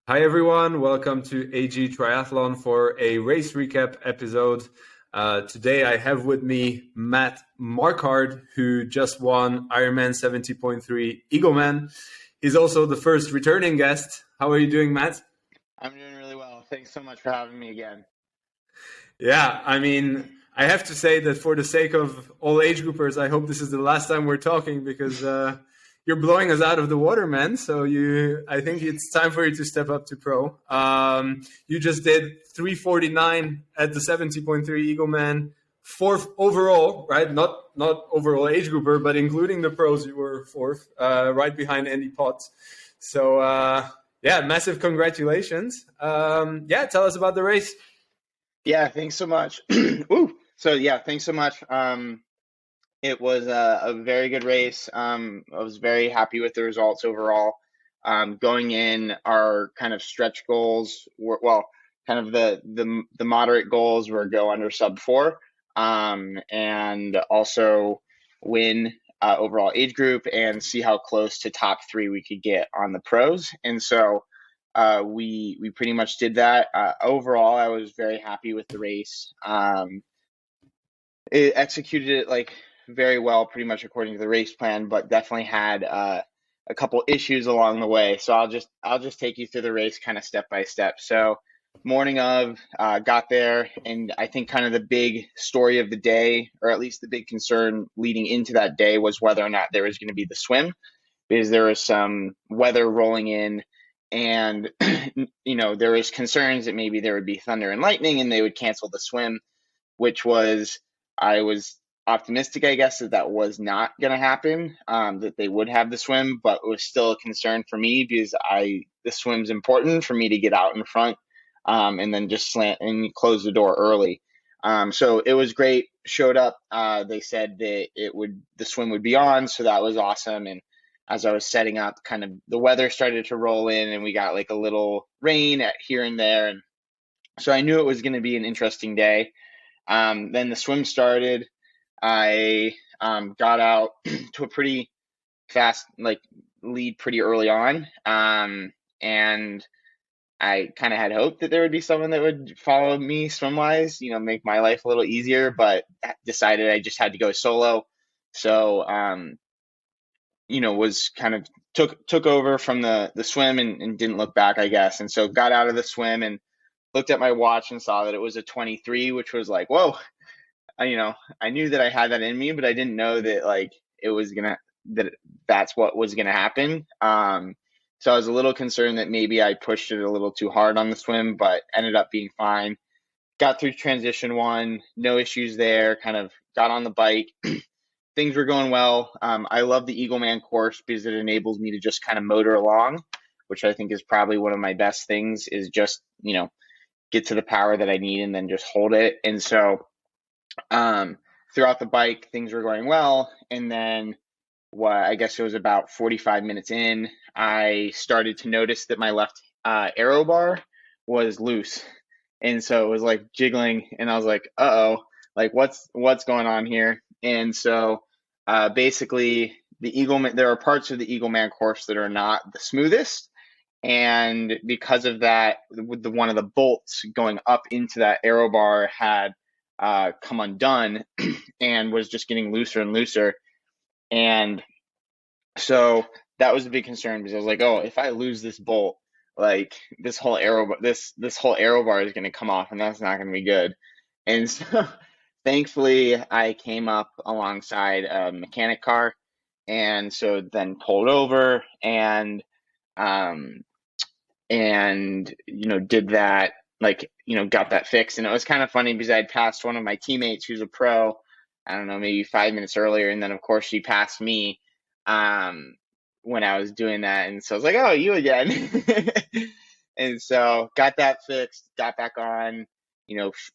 Hi everyone, welcome to AG Triathlon for a race recap episode. Today I have with me Matt Marquardt, who just won Ironman 70.3 Eagleman. He's also the first returning guest. How are you doing, Matt? I'm doing really well. Thanks so much for having me again. Yeah, I have to say that for the sake of all age groupers, I hope this is the last time we're talking because you're blowing us out of the water, man. So I think it's time for you to step up to pro. You just did 3:49 at the 70.3 Eagleman, fourth overall, right? Not overall age grouper, but including the pros, you were fourth, right behind Andy Potts. So yeah, massive congratulations. Tell us about the race. Yeah, thanks so much. Ooh. So yeah, thanks so much. It was a very good race. I was very happy with the results overall. Going in, our kind of stretch goals were, well, kind of the moderate goals were go under sub 4, and also win overall age group and see how close to top 3 we could get on the pros. And so we pretty much did that. Overall, I was very happy with the race. It executed it like very well, pretty much according to the race plan, but definitely had a couple issues along the way. So I'll just take you through the race kind of step by step. So morning of, got there, and I think kind of the big story of the day, or at least the big concern leading into that day, was whether or not there was going to be the swim, because there was some weather rolling in, and there was concerns that maybe there would be thunder and lightning and they would cancel the swim, which was, I was optimistic, I guess, that was not going to happen, that they would have the swim, but it was still a concern for me because the swim's important for me to get out in front, and then just slant and close the door early. So it was great. Showed up. They said that the swim would be on, so that was awesome. And as I was setting up, kind of the weather started to roll in, and we got like a little rain here and there, and so I knew it was going to be an interesting day. Then the swim started. I got out to a pretty fast lead pretty early on, and I kind of had hoped that there would be someone that would follow me swim wise, make my life a little easier, but decided I just had to go solo. So was kind of took over from the swim and didn't look back, I guess. And so got out of the swim and looked at my watch and saw that it was a 23, which was like, whoa. I knew that I had that in me, but I didn't know that that's what was gonna happen. So I was a little concerned that maybe I pushed it a little too hard on the swim, but ended up being fine. Got through transition 1, no issues there. Kind of got on the bike. Things were going well. I love the Eagleman course because it enables me to just kind of motor along, which I think is probably one of my best things, is just, get to the power that I need and then just hold it. And so throughout the bike, things were going well. And then I guess it was about 45 minutes in, I started to notice that my left aero bar was loose. And so it was like jiggling, and I was like, uh-oh, like what's going on here? And so basically there are parts of the Eagleman course that are not the smoothest. And because of that, one of the bolts going up into that aero bar had come undone and was just getting looser and looser. And so that was a big concern, because I was like, oh, if I lose this bolt, like this whole aero bar is going to come off, and that's not going to be good. And so thankfully I came up alongside a mechanic car, and so then pulled over and did that, got that fixed. And it was kind of funny because I'd passed one of my teammates who's a pro, I don't know, maybe 5 minutes earlier, and then of course she passed me when I was doing that, and so I was like, oh, you again. And so got that fixed, got back on,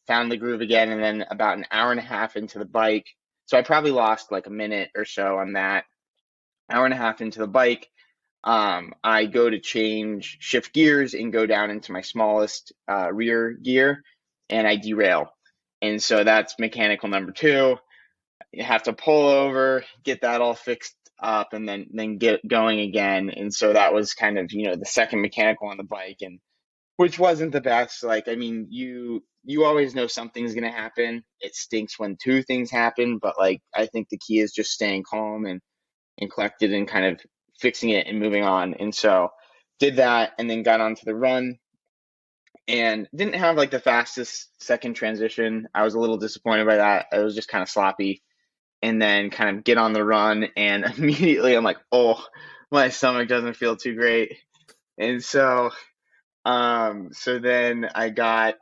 found the groove again. And then about an hour and a half into the bike, so I probably lost like a minute or so on that. Hour and a half into the bike, I go to shift gears and go down into my smallest rear gear, and I derail. And so that's mechanical number 2. You have to pull over, get that all fixed up and then get going again. And so that was kind of, the second mechanical on the bike, and which wasn't the best. Like, I mean, you always know something's gonna happen. It stinks when two things happen, but like I think the key is just staying calm and collected and kind of fixing it and moving on. And so did that and then got onto the run and didn't have like the fastest second transition. I was a little disappointed by that. It was just kind of sloppy. And then kind of get on the run and immediately I'm like, oh, my stomach doesn't feel too great. And so then I got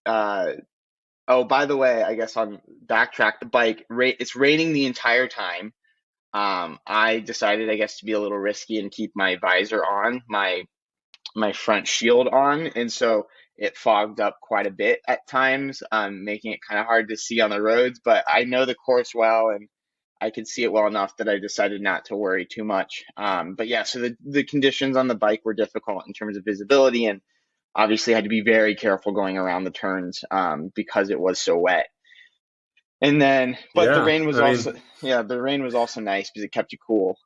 oh, by the way, I guess on backtrack, the bike, it's raining the entire time. I decided, I guess, to be a little risky and keep my visor on, my front shield on, and so it fogged up quite a bit at times, making it kind of hard to see on the roads. But I know the course well, and I could see it well enough that I decided not to worry too much. But yeah, so the conditions on the bike were difficult in terms of visibility, and obviously had to be very careful going around the turns because it was so wet. And then, but the Yeah, rain was I also, mean, yeah, the rain was also nice because it kept you cool.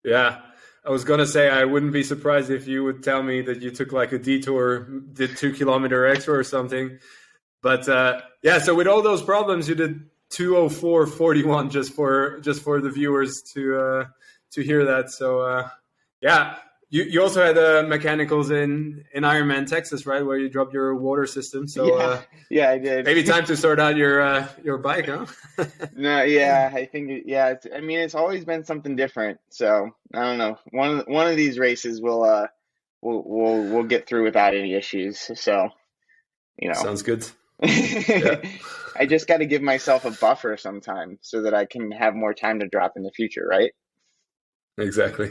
yeah. I was gonna say I wouldn't be surprised if you would tell me that you took like a detour, did 2 kilometer extra or something. But yeah, so with all those problems, you did 2:04:41 just for the viewers to hear that. So yeah, you also had mechanicals in Ironman Texas, right, where you dropped your water system. So Yeah, yeah, I did. maybe time to sort out your bike, huh? No, yeah, I think, I mean, it's always been something different. So I don't know. One of these races we'll get through without any issues. So, you know, Sounds good. Yeah, I just got to give myself a buffer sometime so that I can have more time to drop in the future, right? exactly.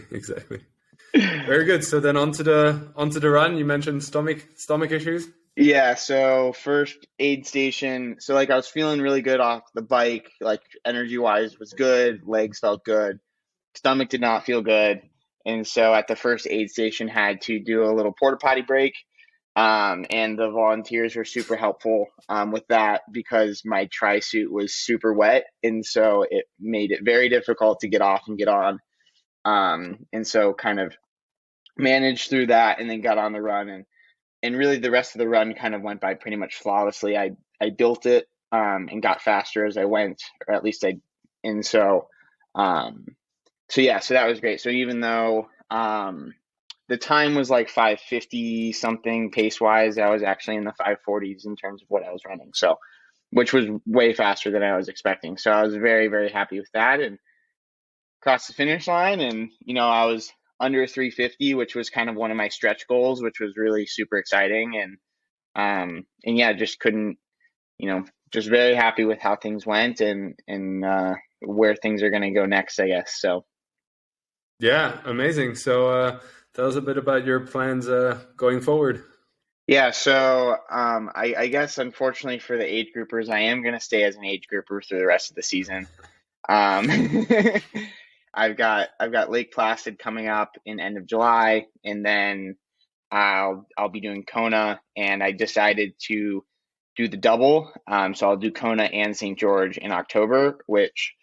Very good. So then onto the run. You mentioned stomach issues. Yeah, so first aid station. So like I was feeling really good off the bike, like energy wise was good, legs felt good, stomach did not feel good. And so at the first aid station had to do a little porta potty break. And the volunteers were super helpful with that because my tri suit was super wet, and so it made it very difficult to get off and get on. And so kind of managed through that and then got on the run, and really the rest of the run kind of went by pretty much flawlessly. I built it and got faster as I went, or at least and um, so yeah, so that was great. So even though the time was like 5:50 something pace wise, I was actually in the 5:40s in terms of what I was running. So, which was way faster than I was expecting. So I was very, very happy with that and crossed the finish line. And, I was under 3:50, which was kind of one of my stretch goals, which was really super exciting. And yeah, just couldn't, just very happy with how things went and where things are going to go next, I guess. So, Yeah, amazing. So tell us a bit about your plans going forward. yeah, so I guess unfortunately for the age groupers, I am going to stay as an age grouper through the rest of the season. Um, I've got Lake Placid coming up in end of July, and then I'll be doing Kona, and I decided to do the double. So I'll do Kona and St. George in October, which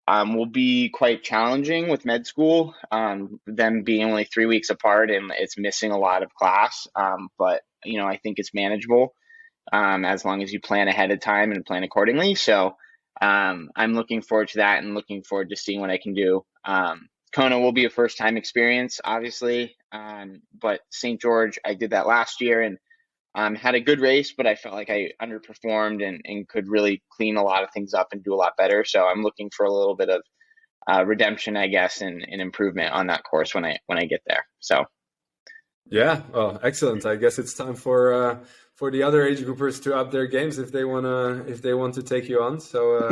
will be quite challenging with med school, them being only 3 weeks apart and it's missing a lot of class. But I think it's manageable as long as you plan ahead of time and plan accordingly. So I'm looking forward to that and looking forward to seeing what I can do. Kona will be a first time experience, obviously, but St. George, I did that last year and had a good race, but I felt like I underperformed and could really clean a lot of things up and do a lot better. So I'm looking for a little bit of redemption, I guess, and improvement on that course when I get there. So Yeah, well, excellent. I guess it's time for the other age groupers to up their games if they want to take you on. So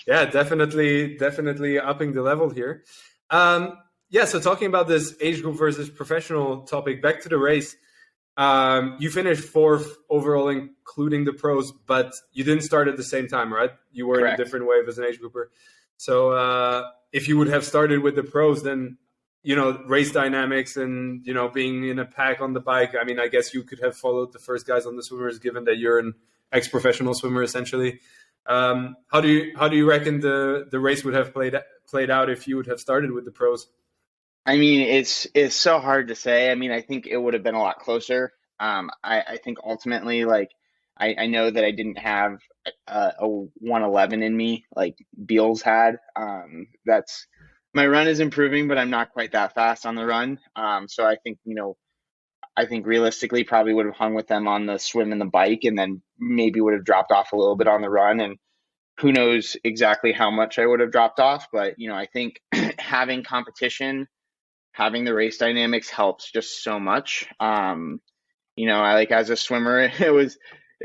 yeah, definitely upping the level here. Yeah, so talking about this age group versus professional topic, back to the race. You finished fourth overall, including the pros, but you didn't start at the same time, right? You were in a correct. different wave as an age grouper. So if you would have started with the pros, then race dynamics and being in a pack on the bike. I mean, I guess you could have followed the first guys on the swimmers, given that you're an ex-professional swimmer essentially. How do you reckon the race would have played played out if you would have started with the pros? I mean, it's so hard to say. I mean, I think it would have been a lot closer. I think ultimately, like, I know that I didn't have a 111 in me like Beals had. That's my run is improving, but I'm not quite that fast on the run. So I think, I think realistically probably would have hung with them on the swim and the bike, and then maybe would have dropped off a little bit on the run. And who knows exactly how much I would have dropped off. But, I think having competition, having the race dynamics helps just so much. I like as a swimmer, it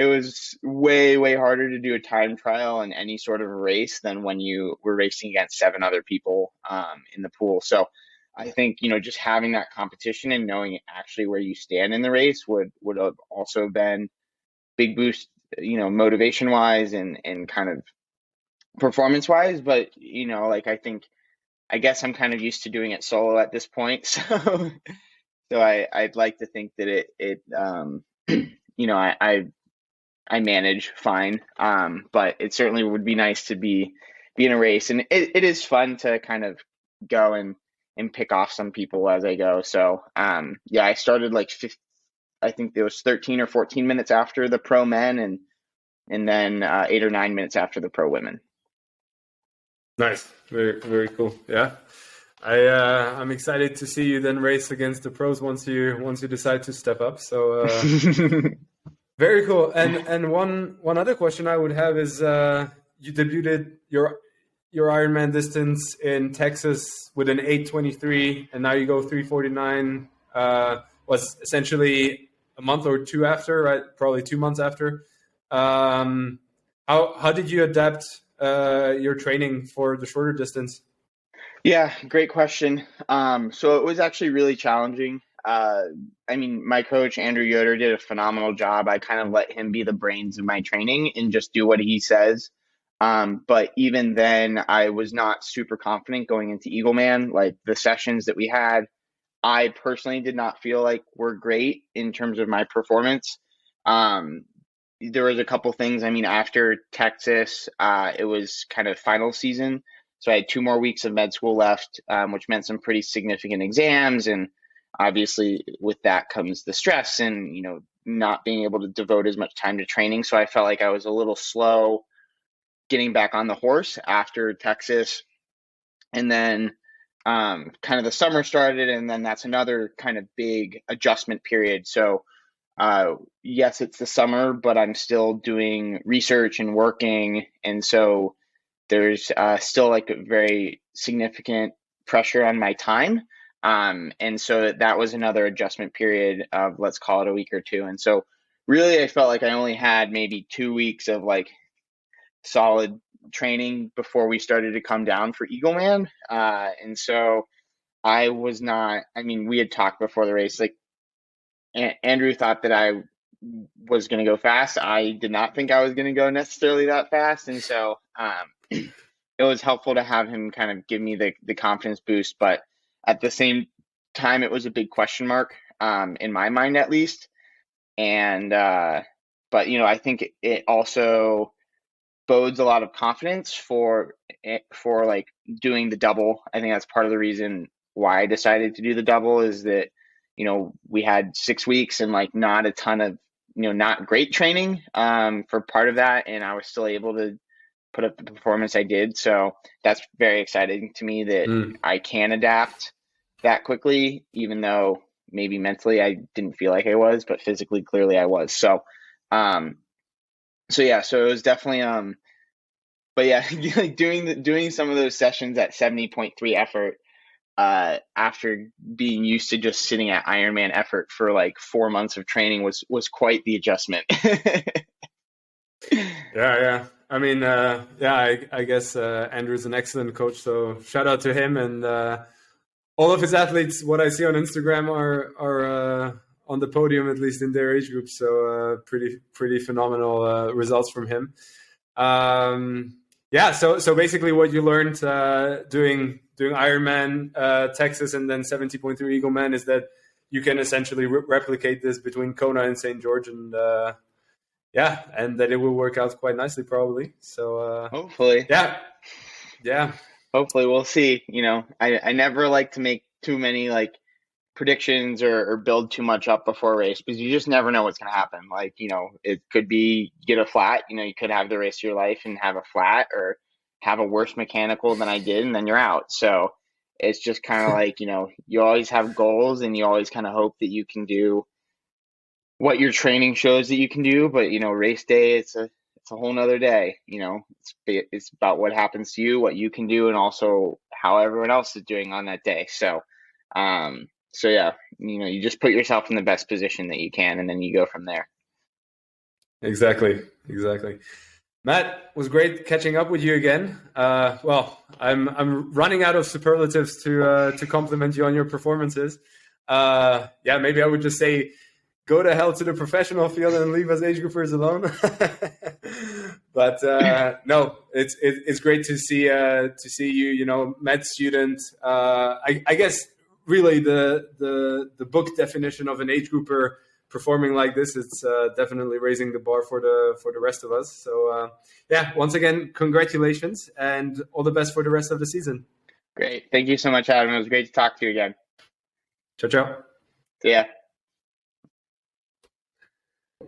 was way, way harder to do a time trial in any sort of a race than when you were racing against seven other people in the pool. So I think, just having that competition and knowing actually where you stand in the race would have also been big boost, motivation wise and kind of performance wise. But, like I guess I'm kind of used to doing it solo at this point. So I'd like to think that I manage fine. But it certainly would be nice to be in a race, and it is fun to kind of go and pick off some people as I go. So yeah, I started like I think there was 13 or 14 minutes after the pro men, and then 8 or 9 minutes after the pro women. Nice, very, very cool. Yeah, I'm excited to see you then race against the pros once you decide to step up. So very cool. And one other question I would have is you debuted your Ironman distance in Texas with an 8:23, and now you go 3:49. Was essentially a month or two after, right? Probably 2 months after. How did you adapt your training for the shorter distance? Yeah, great question. So it was actually really challenging. I mean, my coach, Andrew Yoder, did a phenomenal job. I kind of let him be the brains of my training and just do what he says. But even then, I was not super confident going into Eagleman. Like the sessions that we had, I personally did not feel like were great in terms of my performance. There was a couple things. I mean, after Texas, it was kind of final season. So I had 2 more weeks of med school left, which meant some pretty significant exams. And obviously with that comes the stress and, not being able to devote as much time to training. So I felt like I was a little slow getting back on the horse after Texas. And then kind of the summer started, and then that's another kind of big adjustment period. So yes, it's the summer, but I'm still doing research and working. And so there's still like a very significant pressure on my time. And so that was another adjustment period of, let's call it a week or two. And so really, I felt like I only had maybe 2 weeks of like solid training before we started to come down for Eagleman. And so I was not, I mean, we had talked before the race, like Andrew thought that I was going to go fast. I did not think I was going to go necessarily that fast. And so it was helpful to have him kind of give me the confidence boost. But at the same time, it was a big question mark in my mind, at least. And, but, I think it also bodes a lot of confidence for like doing the double. I think that's part of the reason why I decided to do the double is that, we had 6 weeks and like not a ton of, not great training for part of that. And I was still able to put up the performance I did. So that's very exciting to me that I can adapt that quickly, even though maybe mentally I didn't feel like I was, but physically clearly I was. So, so yeah, so it was definitely, but yeah, like doing some of those sessions at 70.3 effort, after being used to just sitting at Ironman effort for like 4 months of training was quite the adjustment. Yeah. I mean, yeah, I guess Andrew's an excellent coach, so shout out to him. And all of his athletes, what I see on Instagram, are on the podium, at least in their age group. So pretty phenomenal results from him. Yeah, so basically what you learned doing Ironman Texas and then 70.3 Eagleman is that you can essentially replicate this between Kona and St. George, and yeah, and that it will work out quite nicely probably. So Hopefully. yeah. hopefully we'll see. I never like to make too many like predictions or build too much up before a race because you just never know what's going to happen. Like, it could be you get a flat, you could have the race of your life and have a flat or have a worse mechanical than I did and then you're out. So it's just kind of like, you always have goals and you always kind of hope that you can do what your training shows that you can do. But, race day, it's a whole nother day. It's about what happens to you, what you can do, and also how everyone else is doing on that day. So yeah, you just put yourself in the best position that you can, and then you go from there. Exactly. Matt, was great catching up with you again. Well, I'm running out of superlatives to compliment you on your performances. Yeah, maybe I would just say, go to hell to the professional field and leave us age groupers alone. But no, it's great to see you, med student. I guess really the book definition of an age grouper performing like this, it's definitely raising the bar for the rest of us. So yeah, once again, congratulations and all the best for the rest of the season. Great. Thank you so much, Adam. It was great to talk to you again. Ciao, ciao. See ya.